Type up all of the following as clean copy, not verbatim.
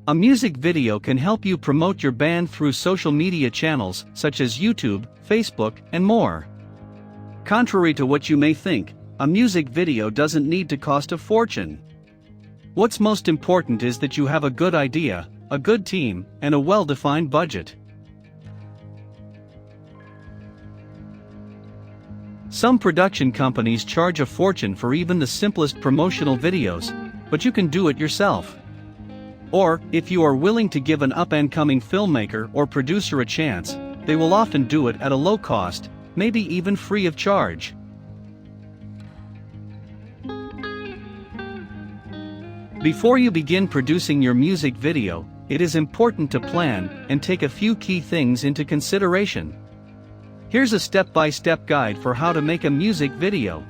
A music video can help you promote your band through social media channels such as YouTube, Facebook, and more. Contrary to what you may think, a music video doesn't need to cost a fortune. What's most important is that you have a good idea, a good team, and a well-defined budget. Some production companies charge a fortune for even the simplest promotional videos, but you can do it yourself. Or, if you are willing to give an up-and-coming filmmaker or producer a chance, they will often do it at a low cost, maybe even free of charge. Before you begin producing your music video, it is important to plan and take a few key things into consideration. Here's a step-by-step guide for how to make a music video.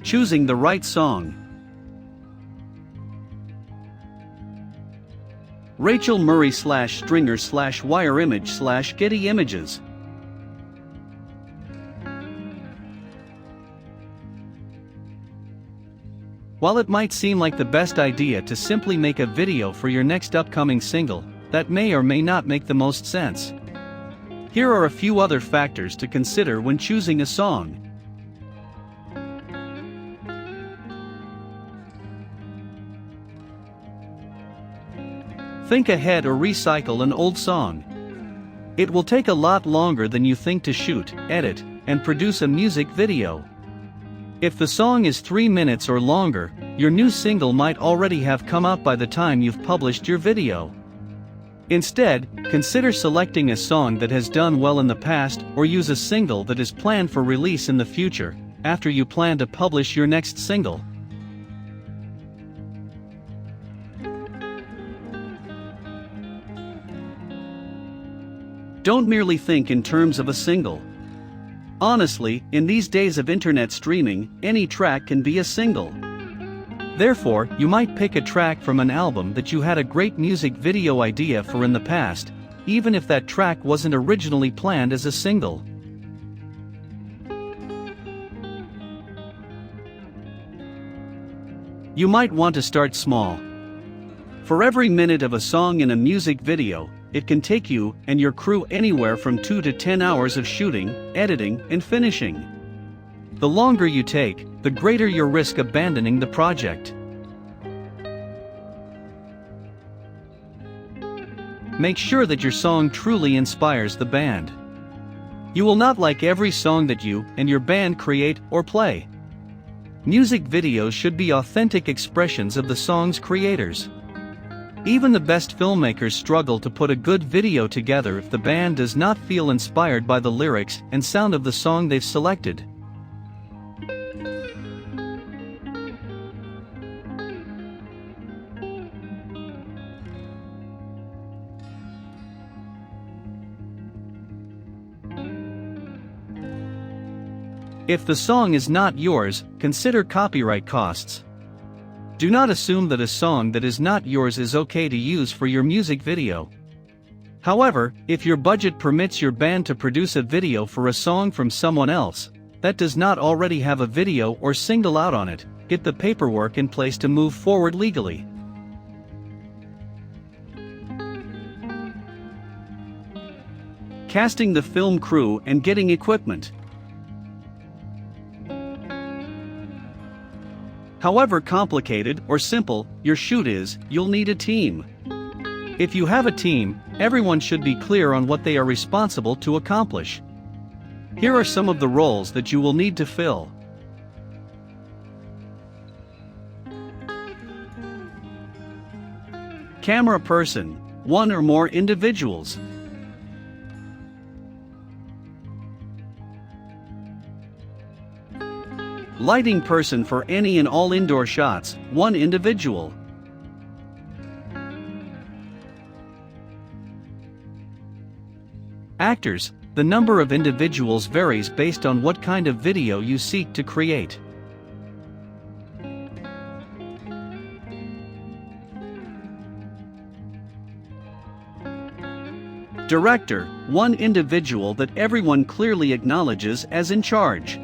Choosing the right song. Rachel Murray /Stringer /Wire Image /Getty Images. While it might seem like the best idea to simply make a video for your next upcoming single, that may or may not make the most sense. Here are a few other factors to consider when choosing a song. Think ahead or recycle an old song. It will take a lot longer than you think to shoot, edit, and produce a music video. If the song is 3 minutes or longer, your new single might already have come out by the time you've published your video. Instead, consider selecting a song that has done well in the past or use a single that is planned for release in the future, after you plan to publish your next single. Don't merely think in terms of a single. Honestly, in these days of internet streaming, any track can be a single. Therefore, you might pick a track from an album that you had a great music video idea for in the past, even if that track wasn't originally planned as a single. You might want to start small. For every minute of a song in a music video, it can take you and your crew anywhere from 2 to 10 hours of shooting, editing, and finishing. The longer you take, the greater your risk abandoning the project. Make sure that your song truly inspires the band. You will not like every song that you and your band create or play. Music videos should be authentic expressions of the song's creators. Even the best filmmakers struggle to put a good video together if the band does not feel inspired by the lyrics and sound of the song they've selected. If the song is not yours, consider copyright costs. Do not assume that a song that is not yours is okay to use for your music video. However, if your budget permits your band to produce a video for a song from someone else that does not already have a video or single out on it, get the paperwork in place to move forward legally. Casting the film crew and getting equipment. However complicated or simple your shoot is, you'll need a team. If you have a team, everyone should be clear on what they are responsible to accomplish. Here are some of the roles that you will need to fill. Camera person, 1 or more individuals. Lighting person for any and all indoor shots, 1 individual. Actors, the number of individuals varies based on what kind of video you seek to create. Director, 1 individual that everyone clearly acknowledges as in charge.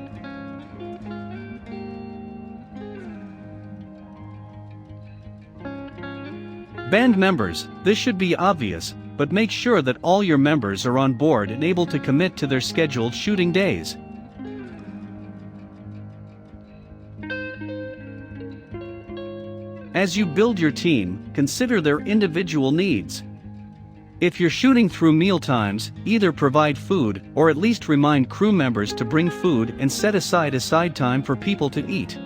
Band members, this should be obvious, but make sure that all your members are on board and able to commit to their scheduled shooting days. As you build your team, consider their individual needs. If you're shooting through meal times, either provide food or at least remind crew members to bring food and set aside time for people to eat.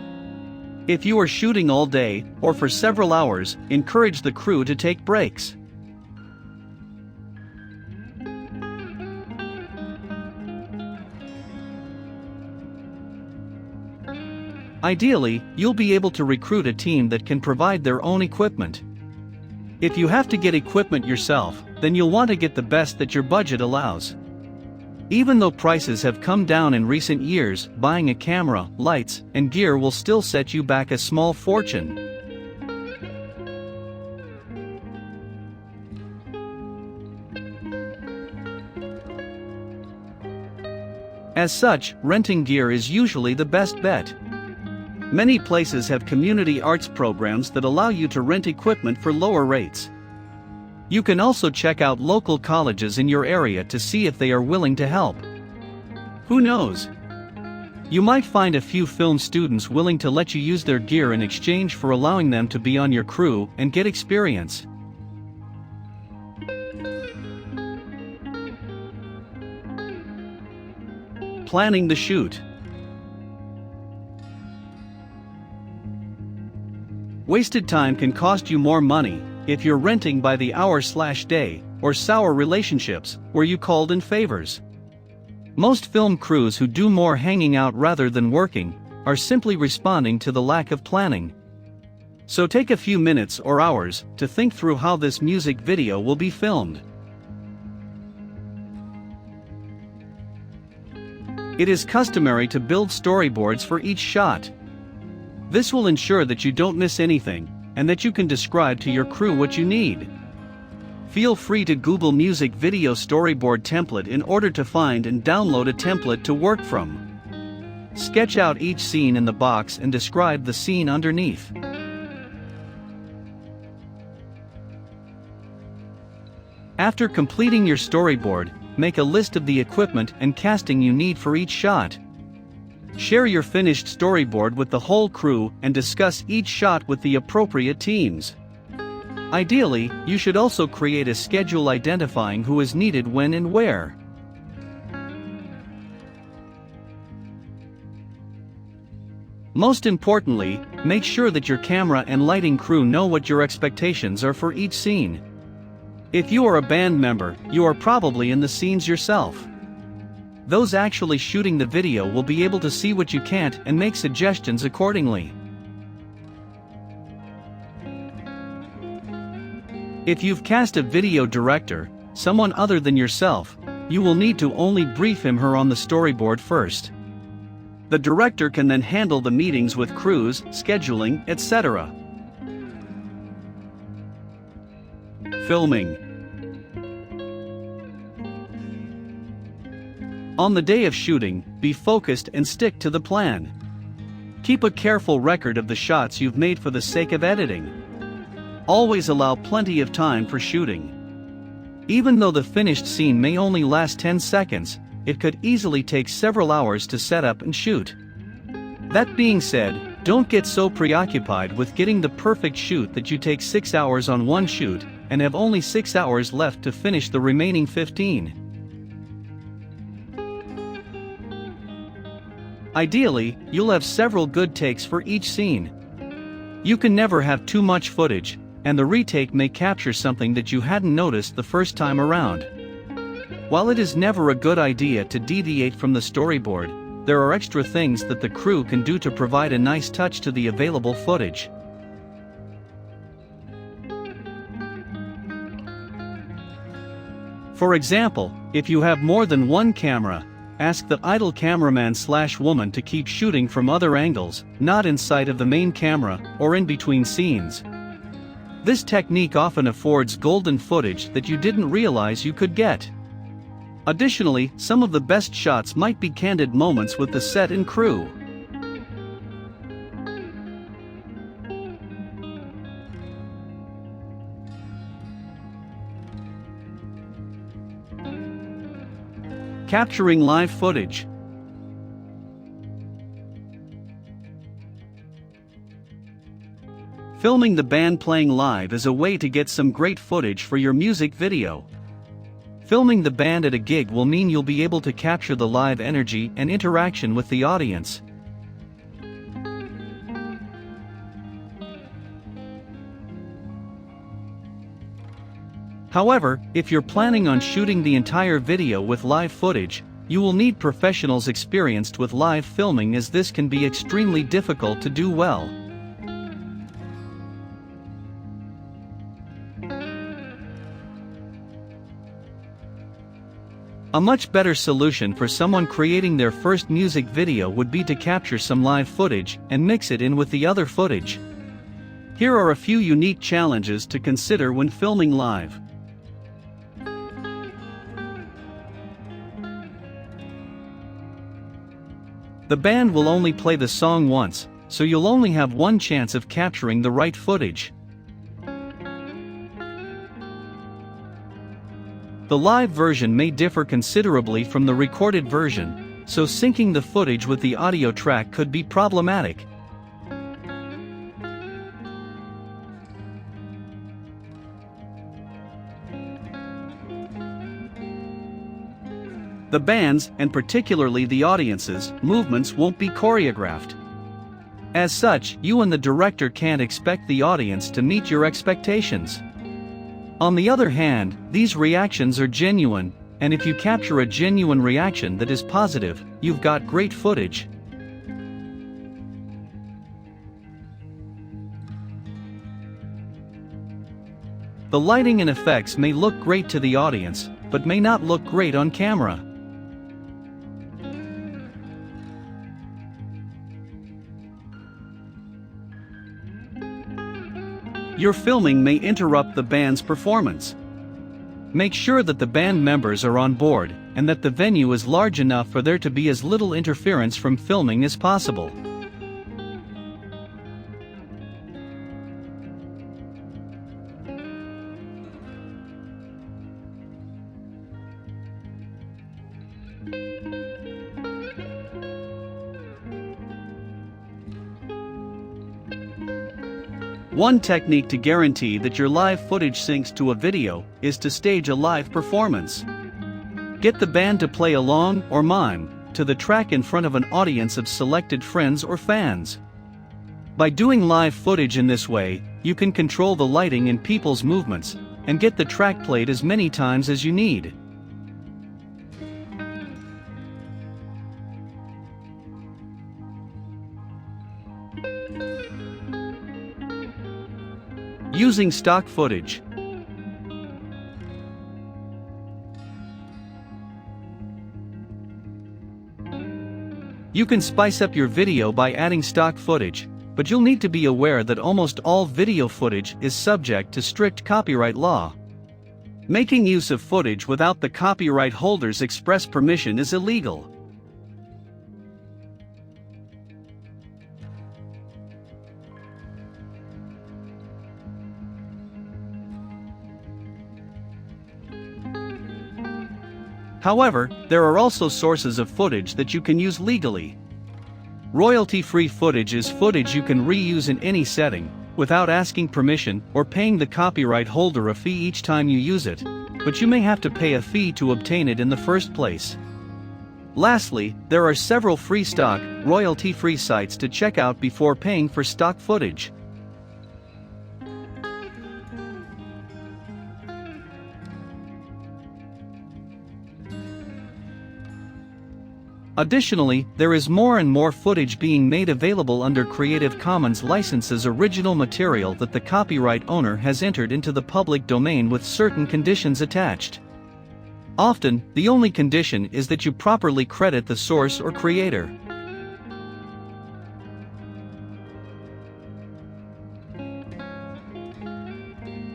If you are shooting all day or for several hours, encourage the crew to take breaks. Ideally, you'll be able to recruit a team that can provide their own equipment. If you have to get equipment yourself, then you'll want to get the best that your budget allows. Even though prices have come down in recent years, buying a camera, lights, and gear will still set you back a small fortune. As such, renting gear is usually the best bet. Many places have community arts programs that allow you to rent equipment for lower rates. You can also check out local colleges in your area to see if they are willing to help. Who knows? You might find a few film students willing to let you use their gear in exchange for allowing them to be on your crew and get experience. Planning the shoot. Wasted time can cost you more money if you're renting by the hour/day, or sour relationships, where you called in favors. Most film crews who do more hanging out rather than working are simply responding to the lack of planning. So take a few minutes or hours to think through how this music video will be filmed. It is customary to build storyboards for each shot. This will ensure that you don't miss anything, and that you can describe to your crew what you need. Feel free to Google music video storyboard template in order to find and download a template to work from. Sketch out each scene in the box and describe the scene underneath. After completing your storyboard, make a list of the equipment and casting you need for each shot. Share your finished storyboard with the whole crew and discuss each shot with the appropriate teams. Ideally, you should also create a schedule identifying who is needed when and where. Most importantly, make sure that your camera and lighting crew know what your expectations are for each scene. If you are a band member, you are probably in the scenes yourself. Those actually shooting the video will be able to see what you can't and make suggestions accordingly. If you've cast a video director, someone other than yourself, you will need to only brief him/her on the storyboard first. The director can then handle the meetings with crews, scheduling, etc. Filming. On the day of shooting, be focused and stick to the plan. Keep a careful record of the shots you've made for the sake of editing. Always allow plenty of time for shooting. Even though the finished scene may only last 10 seconds, it could easily take several hours to set up and shoot. That being said, don't get so preoccupied with getting the perfect shoot that you take 6 hours on one shoot and have only 6 hours left to finish the remaining 15. Ideally, you'll have several good takes for each scene. You can never have too much footage, and the retake may capture something that you hadn't noticed the first time around. While it is never a good idea to deviate from the storyboard, there are extra things that the crew can do to provide a nice touch to the available footage. For example, if you have more than one camera, ask the idle cameraman/woman to keep shooting from other angles, not in sight of the main camera, or in between scenes. This technique often affords golden footage that you didn't realize you could get. Additionally, some of the best shots might be candid moments with the set and crew. Capturing live footage. Filming the band playing live is a way to get some great footage for your music video. Filming the band at a gig will mean you'll be able to capture the live energy and interaction with the audience. However, if you're planning on shooting the entire video with live footage, you will need professionals experienced with live filming, as this can be extremely difficult to do well. A much better solution for someone creating their first music video would be to capture some live footage and mix it in with the other footage. Here are a few unique challenges to consider when filming live. The band will only play the song once, so you'll only have one chance of capturing the right footage. The live version may differ considerably from the recorded version, so syncing the footage with the audio track could be problematic. The band's, and particularly the audience's, movements won't be choreographed. As such, you and the director can't expect the audience to meet your expectations. On the other hand, these reactions are genuine, and if you capture a genuine reaction that is positive, you've got great footage. The lighting and effects may look great to the audience, but may not look great on camera. Your filming may interrupt the band's performance. Make sure that the band members are on board, and that the venue is large enough for there to be as little interference from filming as possible. One technique to guarantee that your live footage syncs to a video is to stage a live performance. Get the band to play along, or mime, to the track in front of an audience of selected friends or fans. By doing live footage in this way, you can control the lighting and people's movements, and get the track played as many times as you need. Using stock footage. You can spice up your video by adding stock footage, but you'll need to be aware that almost all video footage is subject to strict copyright law. Making use of footage without the copyright holder's express permission is illegal. However, there are also sources of footage that you can use legally. Royalty-free footage is footage you can reuse in any setting, without asking permission or paying the copyright holder a fee each time you use it, but you may have to pay a fee to obtain it in the first place. Lastly, there are several free stock, royalty-free sites to check out before paying for stock footage. Additionally, there is more and more footage being made available under Creative Commons licenses, original material that the copyright owner has entered into the public domain with certain conditions attached. Often, the only condition is that you properly credit the source or creator.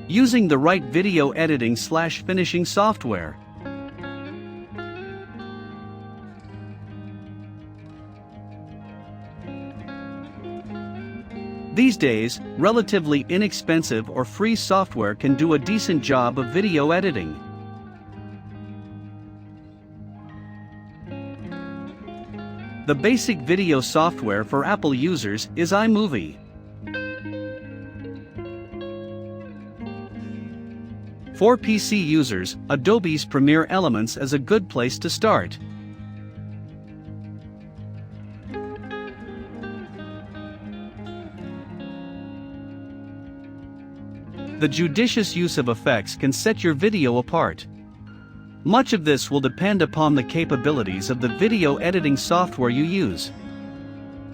Using the right video editing/finishing software. These days, relatively inexpensive or free software can do a decent job of video editing. The basic video software for Apple users is iMovie. For PC users, Adobe's Premiere Elements is a good place to start. The judicious use of effects can set your video apart. Much of this will depend upon the capabilities of the video editing software you use.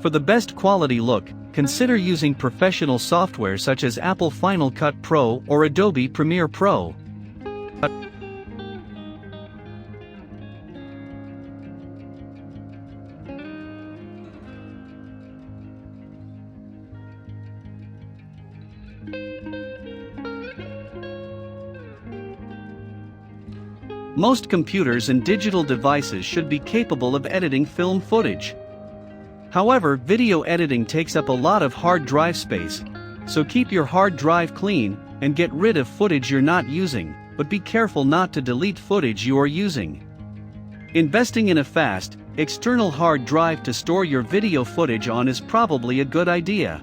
For the best quality look, consider using professional software such as Apple Final Cut Pro or Adobe Premiere Pro. Most computers and digital devices should be capable of editing film footage. However, video editing takes up a lot of hard drive space, so keep your hard drive clean and get rid of footage you're not using, but be careful not to delete footage you are using. Investing in a fast, external hard drive to store your video footage on is probably a good idea.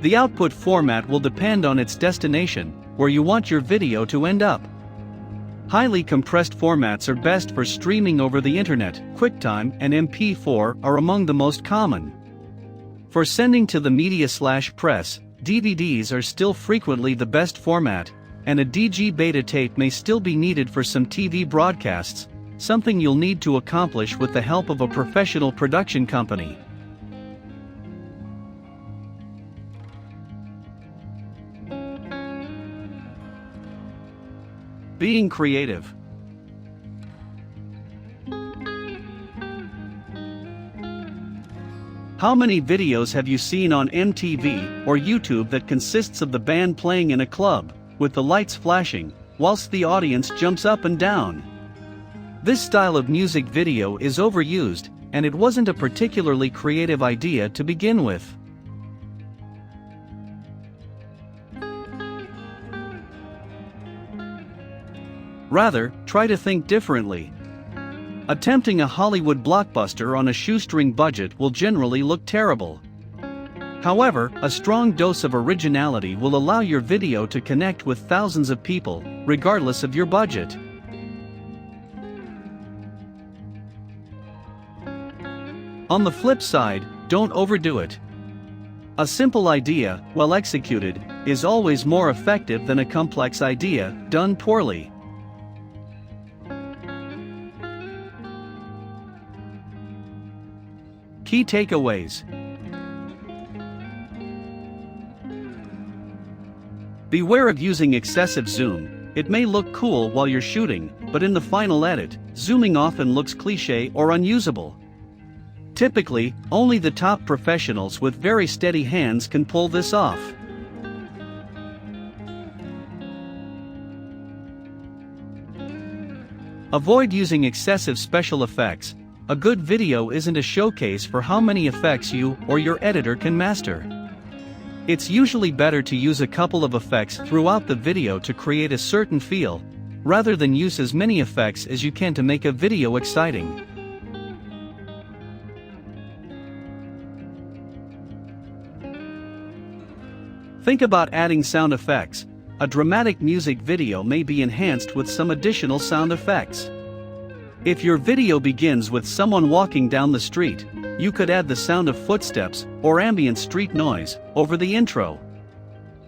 The output format will depend on its destination, where you want your video to end up. Highly compressed formats are best for streaming over the internet. QuickTime and MP4 are among the most common. For sending to the media/press, DVDs are still frequently the best format, and a DG beta tape may still be needed for some TV broadcasts, something you'll need to accomplish with the help of a professional production company. Being creative. How many videos have you seen on MTV or YouTube that consists of the band playing in a club, with the lights flashing, whilst the audience jumps up and down? This style of music video is overused, and it wasn't a particularly creative idea to begin with. Rather, try to think differently. Attempting a Hollywood blockbuster on a shoestring budget will generally look terrible. However, a strong dose of originality will allow your video to connect with thousands of people, regardless of your budget. On the flip side, don't overdo it. A simple idea, well executed, is always more effective than a complex idea done poorly. Key takeaways. Beware of using excessive zoom. It may look cool while you're shooting, but in the final edit, zooming often looks cliché or unusable. Typically, only the top professionals with very steady hands can pull this off. Avoid using excessive special effects. A good video isn't a showcase for how many effects you or your editor can master. It's usually better to use a couple of effects throughout the video to create a certain feel, rather than use as many effects as you can to make a video exciting. Think about adding sound effects. A dramatic music video may be enhanced with some additional sound effects. If your video begins with someone walking down the street, you could add the sound of footsteps or ambient street noise over the intro.